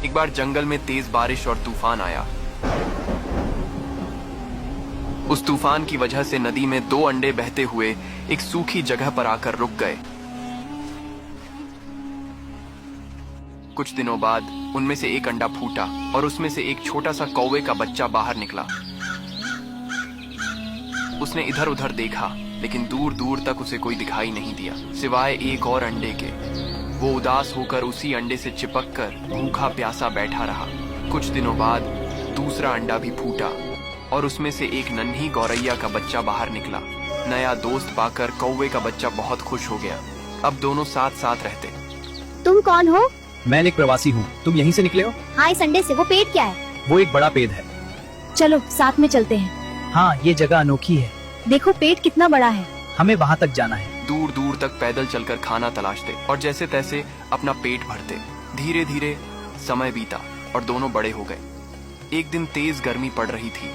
एक बार जंगल में तेज बारिश और तूफान आया। उस तूफान की वजह से नदी में 2 अंडे बहते हुए एक सूखी जगह पर आकर रुक गए। कुछ दिनों बाद उनमें से एक अंडा फूटा और उसमें से एक छोटा सा कौवे का बच्चा बाहर निकला। उसने इधर उधर देखा, लेकिन दूर दूर तक उसे कोई दिखाई नहीं दिया सिवाय एक और अंडे के। वो उदास होकर उसी अंडे से चिपक कर भूखा प्यासा बैठा रहा। कुछ दिनों बाद दूसरा अंडा भी फूटा और उसमें से एक नन्ही गौरैया का बच्चा बाहर निकला। नया दोस्त पाकर कौवे का बच्चा बहुत खुश हो गया। अब दोनों साथ साथ रहते। तुम कौन हो? मैं एक प्रवासी हूँ। तुम यहीं से निकले हो? हाँ, इस अंडे से। वो पेड़ क्या है? वो एक बड़ा पेड़ है। चलो साथ में चलते हैं। हाँ, ये जगह अनोखी है। देखो पेड़ कितना बड़ा है। हमें वहाँ तक जाना है। दूर दूर तक पैदल चलकर खाना तलाशते और जैसे तैसे अपना पेट भरते। धीरे धीरे समय बीता और दोनों बड़े हो गए। एक दिन तेज गर्मी पड़ रही थी।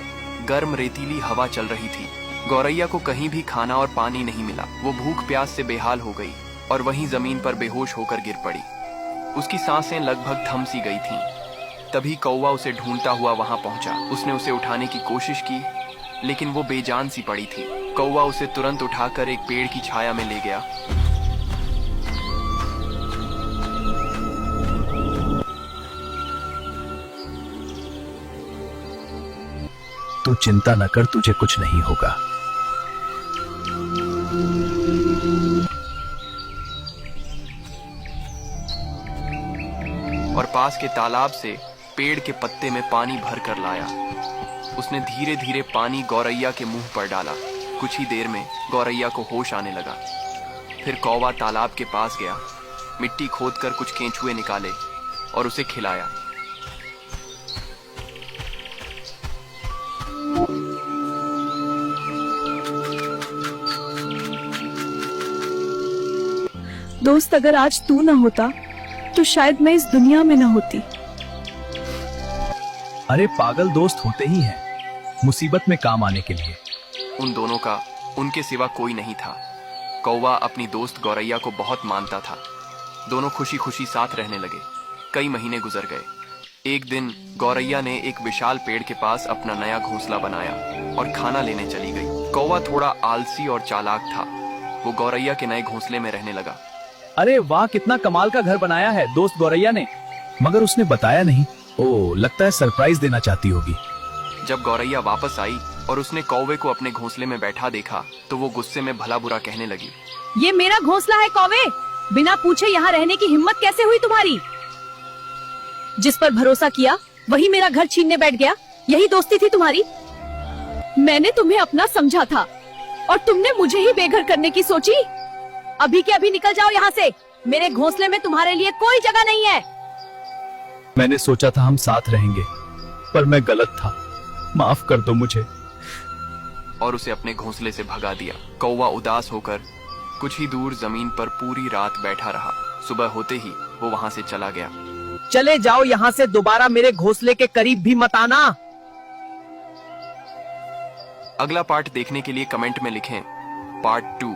गर्म रेतीली हवा चल रही थी। गौरैया को कहीं भी खाना और पानी नहीं मिला। वो भूख प्यास से बेहाल हो गई और वहीं जमीन पर बेहोश होकर गिर पड़ी। उसकी सांसें लगभग थम सी गई थीं। तभी कौवा उसे ढूंढता हुआ वहां पहुंचा। उसने उसे उठाने की कोशिश की, लेकिन वो बेजान सी पड़ी थी। कौवा उसे तुरंत उठाकर एक पेड़ की छाया में ले गया। तू चिंता न कर, तुझे कुछ नहीं होगा। और पास के तालाब से पेड़ के पत्ते में पानी भर कर लाया। उसने धीरे धीरे पानी गौरैया के मुंह पर डाला। कुछ ही देर में गौरैया को होश आने लगा। फिर कौवा तालाब के पास गया, मिट्टी खोदकर कुछ केंचुए निकाले और उसे खिलाया। दोस्त, अगर आज तू न होता तो शायद मैं इस दुनिया में न होती। अरे पागल, दोस्त होते ही हैं मुसीबत में काम आने के लिए। उन दोनों का उनके सिवा कोई नहीं था। कौवा अपनी दोस्त गौरैया को बहुत मानता था। दोनों खुशी खुशी साथ रहने लगे। कई महीने गुजर गए। एक दिन गौरैया ने एक विशाल पेड़ के पास अपना नया घोंसला बनाया और खाना लेने चली गई। कौवा थोड़ा आलसी और चालाक था। वो गौरैया के नए घोंसले में रहने लगा। अरे वाह, कितना कमाल का घर बनाया है दोस्त गौरैया ने। मगर उसने बताया नहीं। ओह, लगता है सरप्राइज देना चाहती होगी। जब गौरैया वापस आई और उसने कौवे को अपने घोंसले में बैठा देखा तो वो गुस्से में भला बुरा कहने लगी। ये मेरा घोंसला है कौवे। बिना पूछे यहाँ रहने की हिम्मत कैसे हुई तुम्हारी? जिस पर भरोसा किया वही मेरा घर छीनने बैठ गया। यही दोस्ती थी तुम्हारी? मैंने तुम्हें अपना समझा था और तुमने मुझे ही बेघर करने की सोची। अभी के अभी निकल जाओ यहाँ से। मेरे घोंसले में तुम्हारे लिए कोई जगह नहीं है। मैंने सोचा था हम साथ रहेंगे, पर मैं गलत था। माफ कर दो मुझे। और उसे अपने घोंसले से भगा दिया। कौवा उदास होकर कुछ ही दूर जमीन पर पूरी रात बैठा रहा। सुबह होते ही वो वहां से चला गया। चले जाओ यहाँ से, दोबारा मेरे घोंसले के करीब भी मत आना। अगला पार्ट देखने के लिए कमेंट में लिखें पार्ट 2।